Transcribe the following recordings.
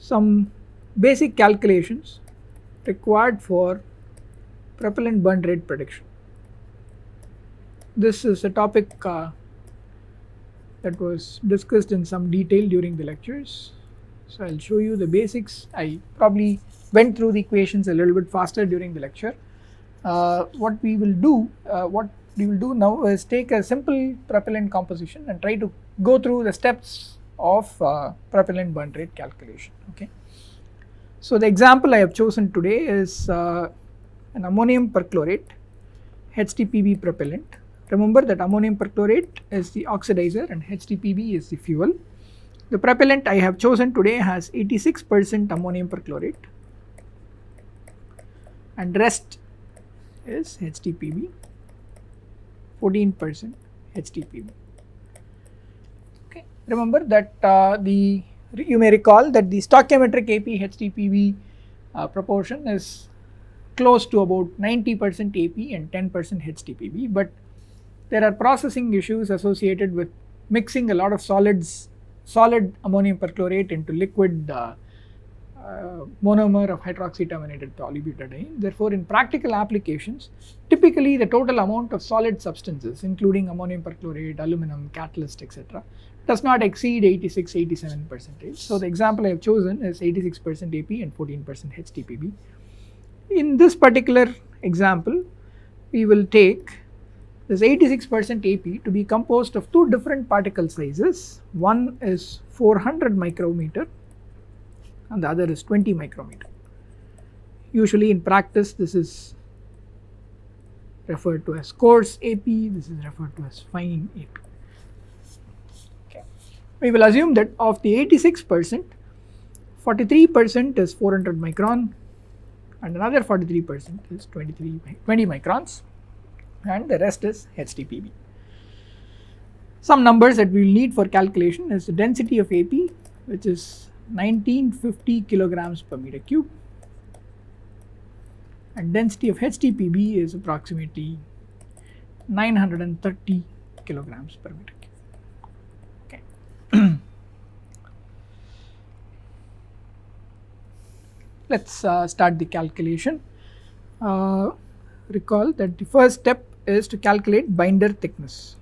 some basic calculations required for propellant burn rate prediction. This is a topic that was discussed in some detail during the lectures. So I'll show you the basics. I probably went through the equations a little bit faster during the lecture. What we will do now is take a simple propellant composition and try to go through the steps of propellant burn rate calculation. Okay. So the example I have chosen today is an ammonium perchlorate HTPB propellant. Remember that ammonium perchlorate is the oxidizer and HTPB is the fuel. The propellant I have chosen today has 86% ammonium perchlorate and rest is HTPB, 14% HTPB. Okay. Remember that you may recall that the stoichiometric AP HTPB proportion is close to about 90% AP and 10% HTPB, but there are processing issues associated with mixing a lot of solid ammonium perchlorate into liquid monomer of hydroxy terminated polybutadiene. Therefore, in practical applications, typically the total amount of solid substances including ammonium perchlorate, aluminum, catalyst, etc. does not exceed 86-87%. So the example I have chosen is 86% AP and 14% HTPB. In this particular example, we will take this 86% AP to be composed of two different particle sizes. One is 400 micrometer and the other is 20 micrometer. Usually in practice this is referred to as coarse AP, this is referred to as fine AP. Okay. We will assume that of the 86%, 43% is 400 micron and another 43% is 20 microns and the rest is HTPB. Some numbers that we will need for calculation is the density of AP, which is 1950 kilograms per meter cube, and density of HTPB is approximately 930 kilograms per meter cube. Okay. Let's start the calculation. Recall that the first step is to calculate binder thickness.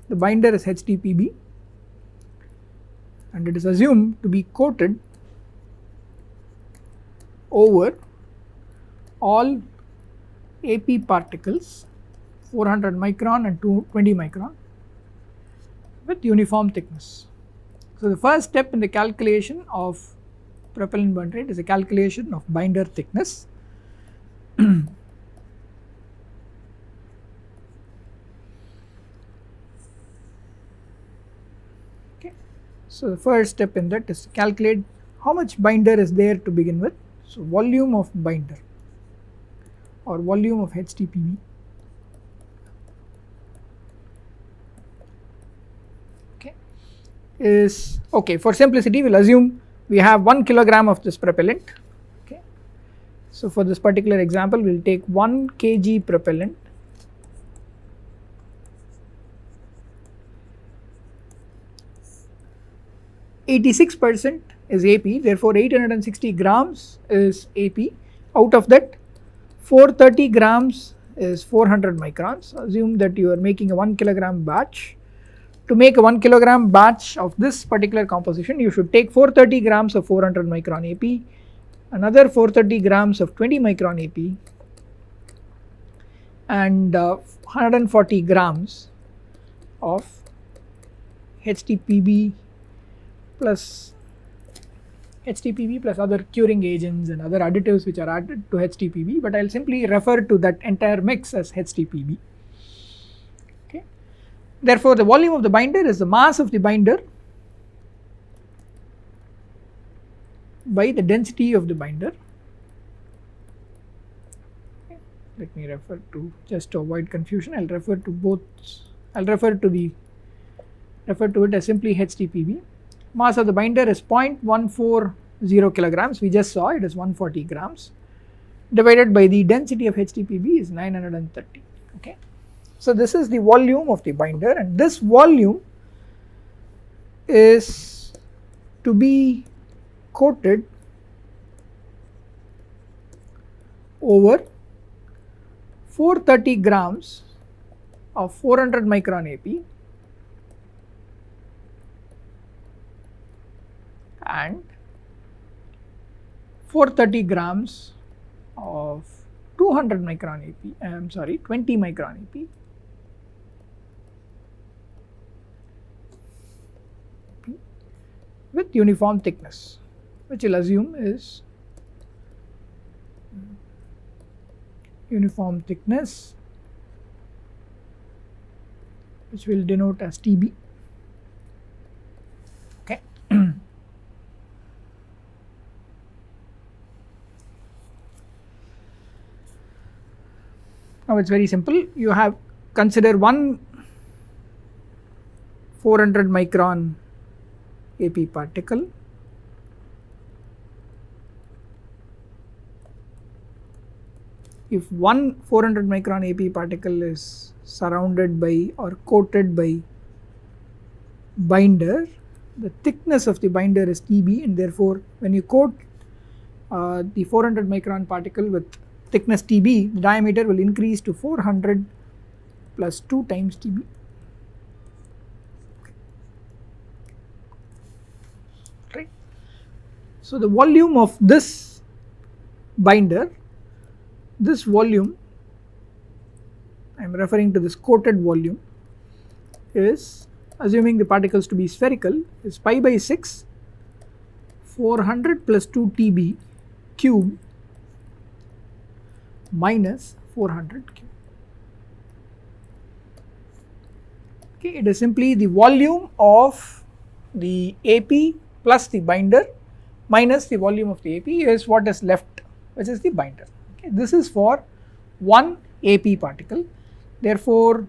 The binder is HTPB and it is assumed to be coated over all AP particles 400 micron and 20 micron with uniform thickness. So the first step in the calculation of propellant burn rate is a calculation of binder thickness. Okay. So the first step in that is to calculate how much binder is there to begin with. So volume of binder or volume of HTPB is okay. For simplicity, we will assume we have 1 kilogram of this propellant. Okay. So for this particular example, we will take 1 kg propellant. %, is AP, therefore 860 grams is AP. Out of that, 430 grams is 400 microns. Assume that you are making a 1 kilogram batch. To make a 1 kilogram batch of this particular composition, you should take 430 grams of 400 micron AP, another 430 grams of 20 micron AP, and 140 grams of HTPB plus other curing agents and other additives which are added to HTPB, but I will simply refer to that entire mix as HTPB. Okay. Therefore, the volume of the binder is the mass of the binder by the density of the binder. Okay. Let me refer to, just to avoid confusion, I will refer to both, I will refer to it as simply HTPB. Mass of the binder is 0.140 kilograms, we just saw it is 140 grams, divided by the density of HTPB is 930. Okay. So this is the volume of the binder, and this volume is to be coated over 430 grams of 400 micron AP and 430 grams of 200 micron AP, I am sorry, 20 micron AP with uniform thickness, which we'll assume is uniform thickness, which will denote as TB. Okay. Now it's very simple. You have consider one 400 micron AP particle if one 400 micron AP particle is surrounded by or coated by binder, the thickness of the binder is TB, and therefore when you coat the 400 micron particle with thickness TB, the diameter will increase to 400 plus 2 times TB. Right. So the volume of this binder, this volume, I am referring to this coated volume, is, assuming the particles to be spherical, is pi by 6 400 plus 2 TB cube minus 400 cube. Okay, it is simply the volume of the AP plus the binder minus the volume of the AP is what is left, which is the binder. Okay, this is for one AP particle. Therefore,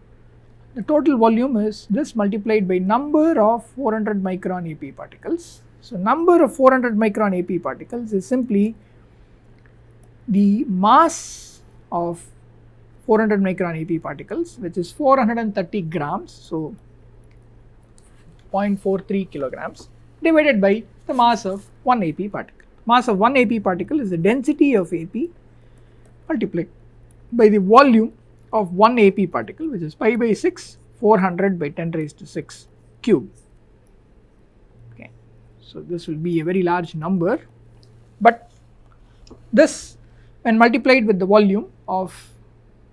the total volume is this multiplied by number of 400 micron AP particles. So, number of 400 micron AP particles is simply the mass of 400 micron AP particles, which is 430 grams, so 0.43 kilograms, divided by the mass of one AP particle. Mass of one AP particle is the density of AP multiplied by the volume of one AP particle, which is pi by 6 400 by 10 raised to 6 cube. Okay. So, this will be a very large number, but this, when multiplied with the volume of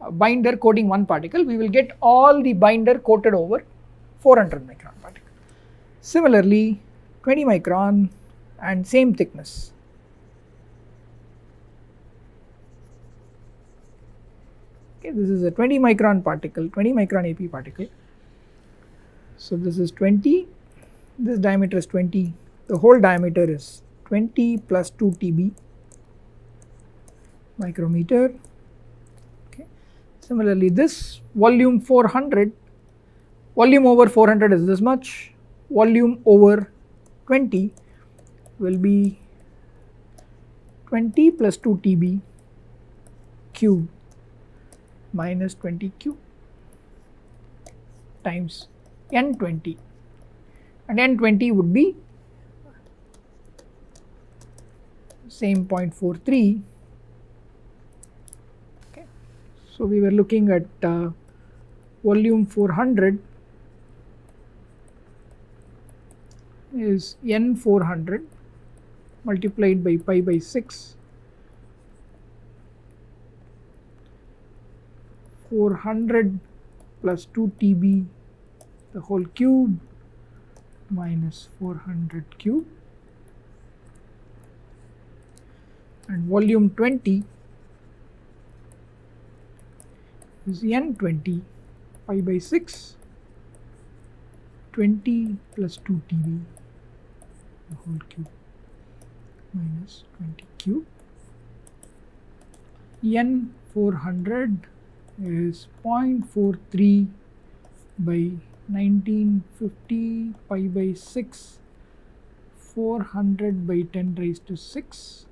a binder coating one particle, we will get all the binder coated over 400 micron particle. Similarly, 20 micron and same thickness. Okay, this is a 20 micron particle, 20 micron AP particle. So, this is 20, this diameter is 20, the whole diameter is 20 plus 2 TB micrometer. Okay. Similarly, this volume 400, volume over 400 is this much, volume over 20 will be 20 plus 2 TB cube minus 20 cube times N20, and N20 would be same 0.43. Okay. So, we were looking at volume 400 is N400 multiplied by pi by 6, 400 plus 2 TB the whole cube minus 400 cube, and volume 20 is N20 pi by 6, 20 plus 2 TB the whole cube minus 20 cube. N400 is 0.43 by 1950 pi by 6, 400 by 10 raised to 6,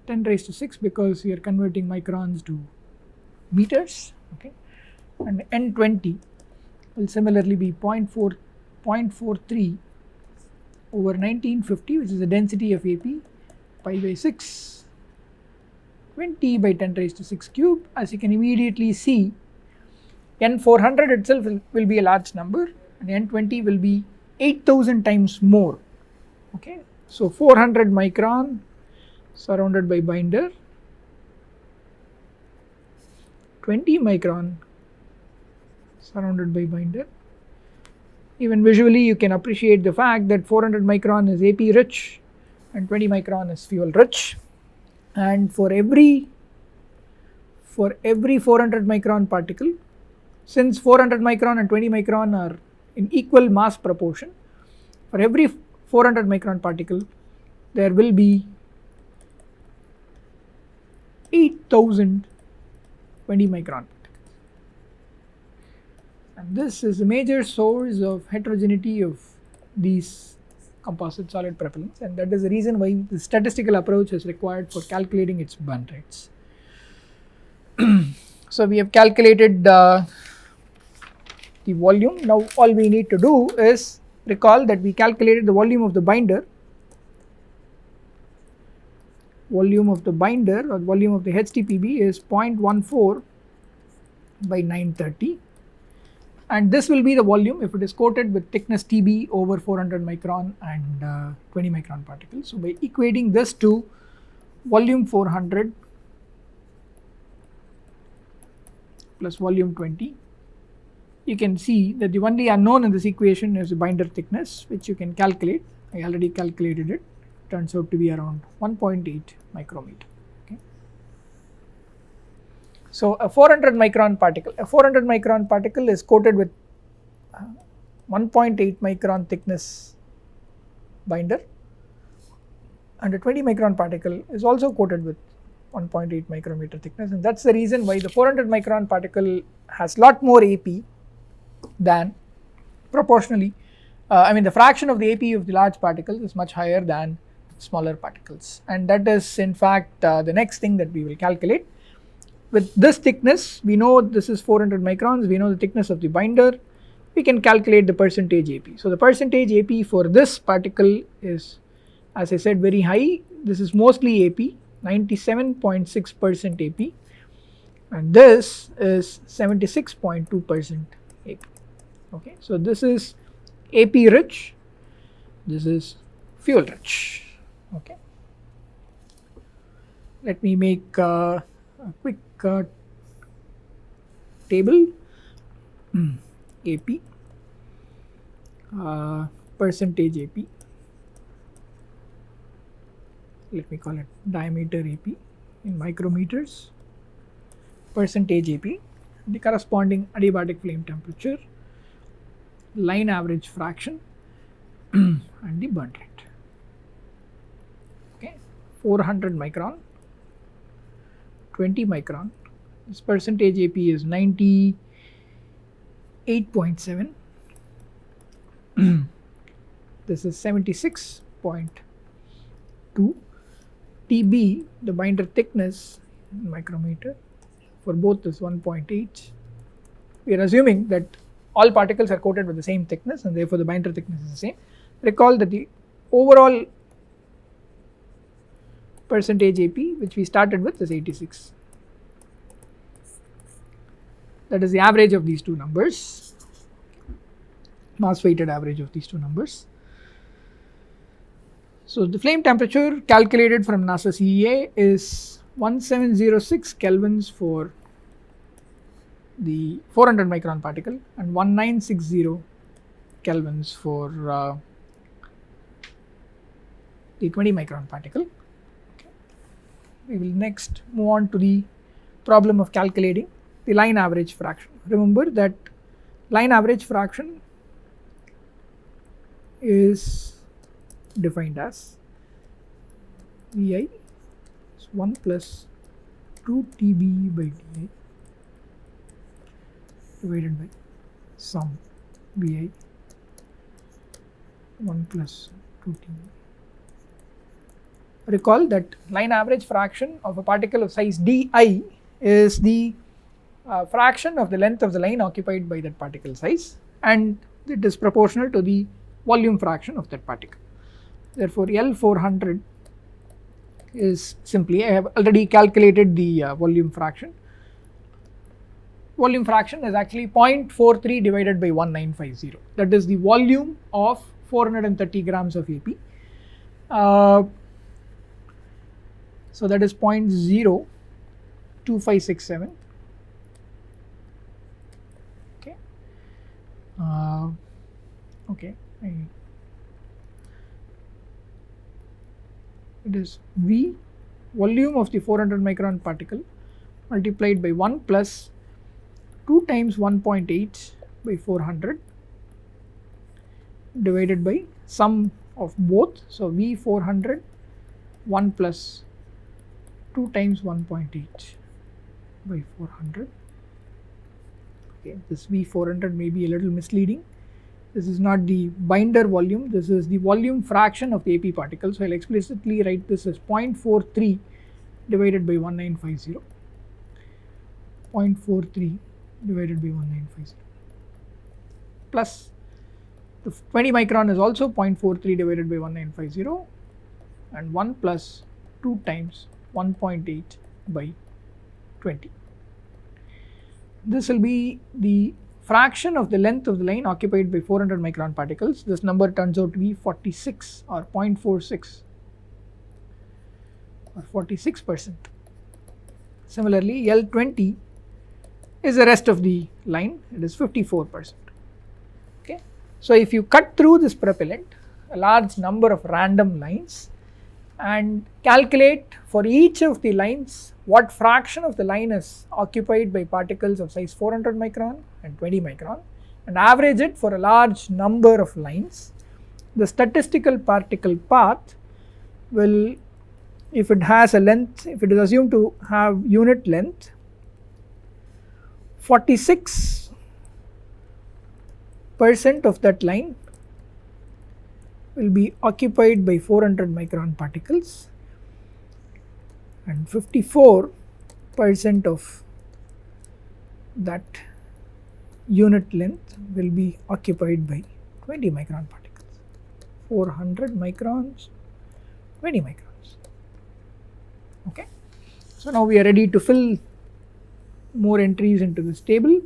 10 raised to 6 because we are converting microns to meters. Okay. And N20 will similarly be 0.43 over 1950, which is the density of AP, pi by 6, 20 by 10 raised to 6 cube. As you can immediately see, N400 itself will be a large number, and N20 will be 8000 times more. Okay, so 400 micron surrounded by binder, 20 micron surrounded by binder. Even visually you can appreciate the fact that 400 micron is AP rich and 20 micron is fuel rich, and for every 400 micron particle, since 400 micron and 20 micron are in equal mass proportion, for every 400 micron particle there will be 8000 20 micron particles. And this is a major source of heterogeneity of these composite solid propellants, and that is the reason why the statistical approach is required for calculating its burn rates. So we have calculated the volume. Now all we need to do is recall that we calculated the volume of the binder. Volume of the binder or volume of the HTPB is 0.14 by 930, and this will be the volume if it is coated with thickness TB over 400 micron and 20 micron particles. So by equating this to volume 400 plus volume 20, you can see that the only unknown in this equation is the binder thickness, which you can calculate. I already calculated it. Turns out to be around 1.8 micrometer. Okay. So a 400 micron particle is coated with 1.8 micron thickness binder, and a 20 micron particle is also coated with 1.8 micrometer thickness, and that's the reason why the 400 micron particle has lot more AP than proportionally, the fraction of the AP of the large particles is much higher than smaller particles, and that is in fact the next thing that we will calculate. With this thickness, we know this is 400 microns, we know the thickness of the binder, we can calculate the percentage AP. So the percentage AP for this particle is, as I said, very high. This is mostly AP, 97.6% AP, and this is 76.2% AP. Okay, so this is AP rich, this is fuel rich. Okay, let me make a quick table. AP, percentage AP, let me call it diameter AP in micrometers, percentage AP, the corresponding adiabatic flame temperature, line average fraction and the burn rate. Okay, 400 micron, 20 micron, this percentage AP is 98.7, this is 76.2, TB, the binder thickness in micrometer, for both is 1.8. We are assuming that all particles are coated with the same thickness and therefore the binder thickness is the same. Recall that the overall percentage AP which we started with is 86. That is the average of these two numbers, mass weighted average of these two numbers. So the flame temperature calculated from NASA CEA is 1706 kelvins for the 400 micron particle and 1960 kelvins for the 20 micron particle. Okay. We will next move on to the problem of calculating the line average fraction. Remember that line average fraction is defined as Vi is 1 plus 2 TB by Di divided by sum Vi 1 plus 2 TB. Recall that line average fraction of a particle of size Di is the fraction of the length of the line occupied by that particle size, and it is proportional to the volume fraction of that particle. Therefore, L400 is simply, I have already calculated the volume fraction. Volume fraction is actually 0.43 divided by 1950. That is the volume of 430 grams of AP. So that is 0.02567. Okay. Okay. It is V, volume of the 400 micron particle, multiplied by 1 plus 2 times 1.8 by 400 divided by sum of both. So V 400 1 plus 2 times 1.8 by 400. Okay, this V 400 may be a little misleading. This is not the binder volume, this is the volume fraction of the AP particle. So I will explicitly write this as 0.43 divided by 1950. 0.43 divided by 1950 plus the 20 micron is also 0.43 divided by 1950 and 1 plus 2 times 1.8 by 20. This will be the fraction of the length of the line occupied by 400 micron particles. This number turns out to be 46 or 0.46 or 46%. Similarly, L20 is the rest of the line, it is 54%. Okay. So if you cut through this propellant a large number of random lines and calculate for each of the lines what fraction of the line is occupied by particles of size 400 micron and 20 micron and average it for a large number of lines, the statistical particle path will, if it has a length, if it is assumed to have unit length, 46% of that line will be occupied by 400 micron particles and 54% of that unit length will be occupied by 20 micron particles. 400 microns, 20 microns. Okay. So now we are ready to fill more entries into this table.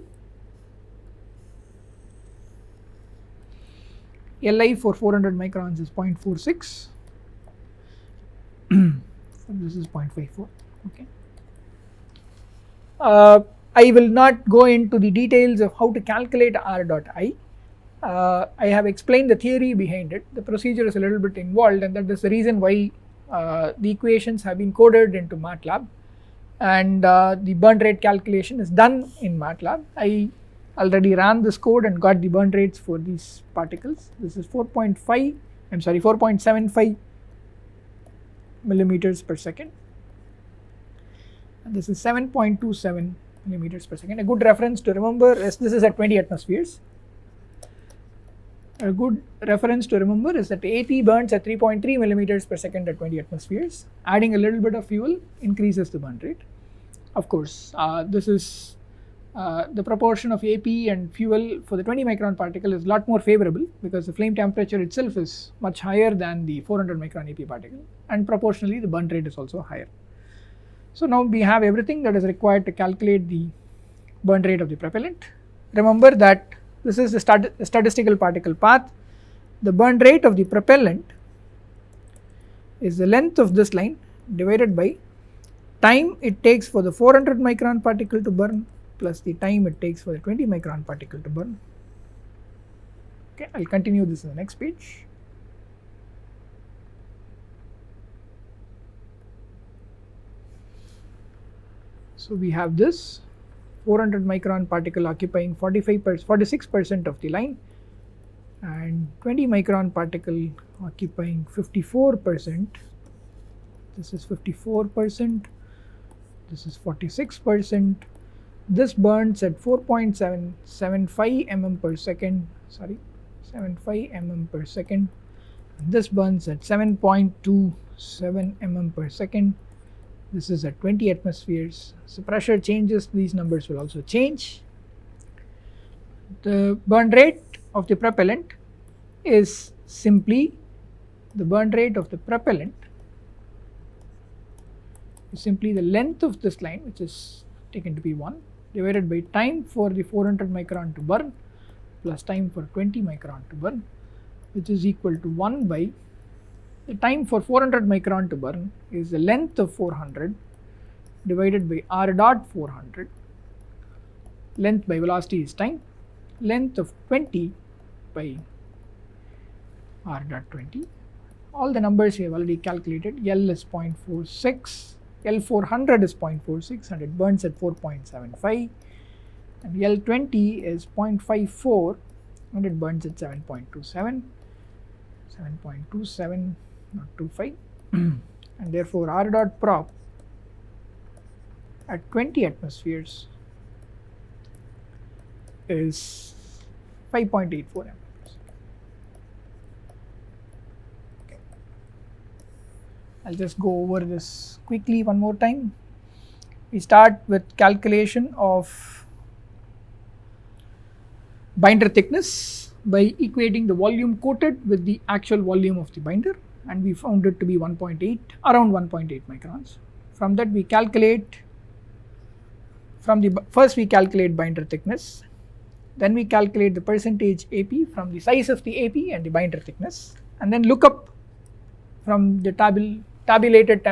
Li for 400 microns is 0.46. This is 0.54. Okay. I will not go into the details of how to calculate R dot I. I have explained the theory behind it. The procedure is a little bit involved, and that is the reason why the equations have been coded into MATLAB, and the burn rate calculation is done in MATLAB. I already ran this code and got the burn rates for these particles. This is 4.75 millimeters per second, and this is 7.27 millimeters per second. A good reference to remember is this is at 20 atmospheres. A good reference to remember is that AP burns at 3.3 millimeters per second at 20 atmospheres. Adding a little bit of fuel increases the burn rate. Of course, this is the proportion of AP and fuel for the 20 micron particle is a lot more favorable because the flame temperature itself is much higher than the 400 micron AP particle, and proportionally the burn rate is also higher. So now we have everything that is required to calculate the burn rate of the propellant. Remember that this is the statistical particle path. The burn rate of the propellant is the length of this line divided by time it takes for the 400 micron particle to burn plus the time it takes for the 20 micron particle to burn. Okay, I will continue this in the next page. So we have this 400 micron particle occupying 46% of the line, and 20 micron particle occupying 54%. This is 54%, this is 46%. This burns at 4.775 mm per second, 75 mm per second. This burns at 7.27 mm per second. This is at 20 atmospheres. So pressure changes, these numbers will also change. The burn rate of the propellant is simply the burn rate of the propellant is simply the length of this line, which is taken to be 1, divided by time for the 400 micron to burn plus time for 20 micron to burn, which is equal to 1 by the time for 400 micron to burn is the length of 400 divided by r dot 400. Length by velocity is time, length of 20 by r dot 20. All the numbers we have already calculated. L is 0.46, L400 is 0.46 and it burns at 4.75, and L20 is 0.54 and it burns at 7.27, not 25 and therefore r dot prop at 20 atmospheres is 5.84 amperes. Okay. I'll just go over this quickly one more time. We start with calculation of binder thickness by equating the volume coated with the actual volume of the binder, and we found it to be 1.8, around 1.8 microns. From that we calculate, first we calculate binder thickness, then we calculate the percentage AP from the size of the AP and the binder thickness, and then look up from the tabulated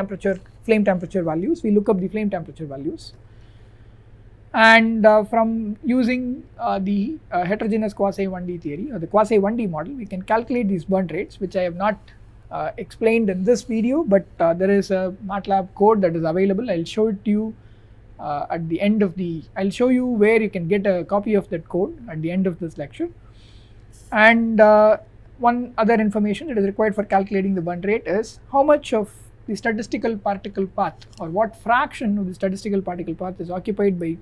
flame temperature values, we look up the flame temperature values, and from using the heterogeneous quasi 1D theory or the quasi 1D model, we can calculate these burn rates, which I have not explained in this video, but there is a MATLAB code that is available. I'll show it to you at the end of I'll show you where you can get a copy of that code at the end of this lecture. And one other information that is required for calculating the burn rate is how much of the statistical particle path, or what fraction of the statistical particle path is occupied by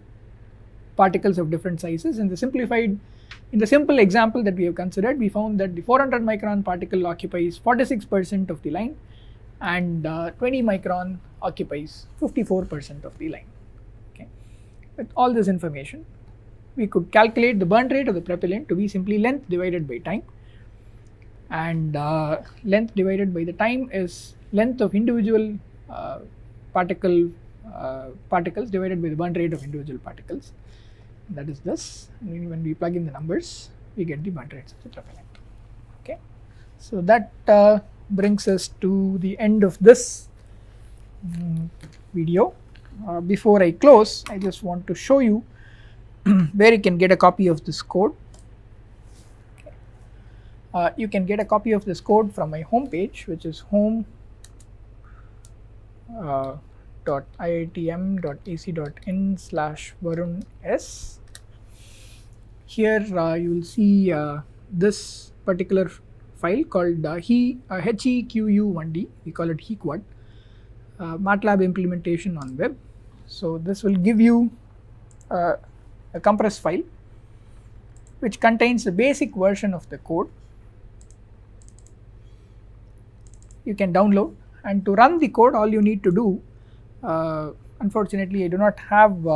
particles of different sizes. In the simple example that we have considered, we found that the 400 micron particle occupies 46% of the line and 20 micron occupies 54% of the line. Okay. With all this information, we could calculate the burn rate of the propellant to be simply length divided by time, and length divided by the time is length of individual particles divided by the burn rate of individual particles. That is this. And when we plug in the numbers, we get the burn rates of the propellant. Okay, so that brings us to the end of this video. Before I close, I just want to show you where you can get a copy of this code. Okay. You can get a copy of this code from my homepage, which is home.iitm.ac.in/Varun S. Here you will see this particular file called HEQU1D, we call it HEQUAD, MATLAB implementation on web. So this will give you a compressed file which contains the basic version of the code. You can download, and to run the code all you need to do, unfortunately I do not have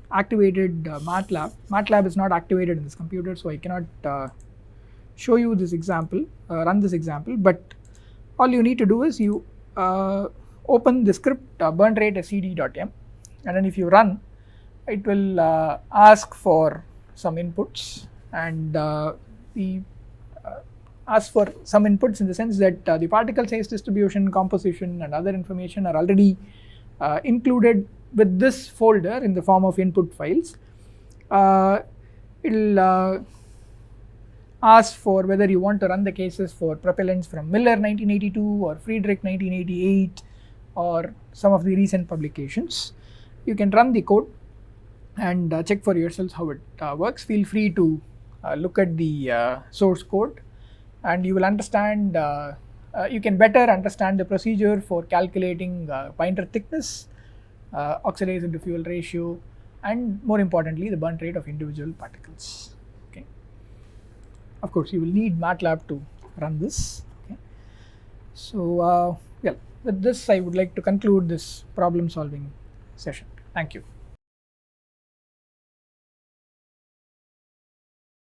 activated MATLAB. MATLAB is not activated in this computer, so I cannot show you this example, run this example, but all you need to do is you open the script burn rate scd.m, and then if you run, it will ask for some inputs, and ask for some inputs in the sense that the particle size distribution, composition and other information are already included with this folder in the form of input files. It will ask for whether you want to run the cases for propellants from Miller 1982 or Friedrich 1988 or some of the recent publications. You can run the code and check for yourselves how it works. Feel free to look at the source code, and you will understand, you can better understand the procedure for calculating binder thickness, oxidation to fuel ratio, and more importantly the burn rate of individual particles. Okay. Of course you will need MATLAB to run this. Okay. So with this I would like to conclude this problem solving session. Thank you.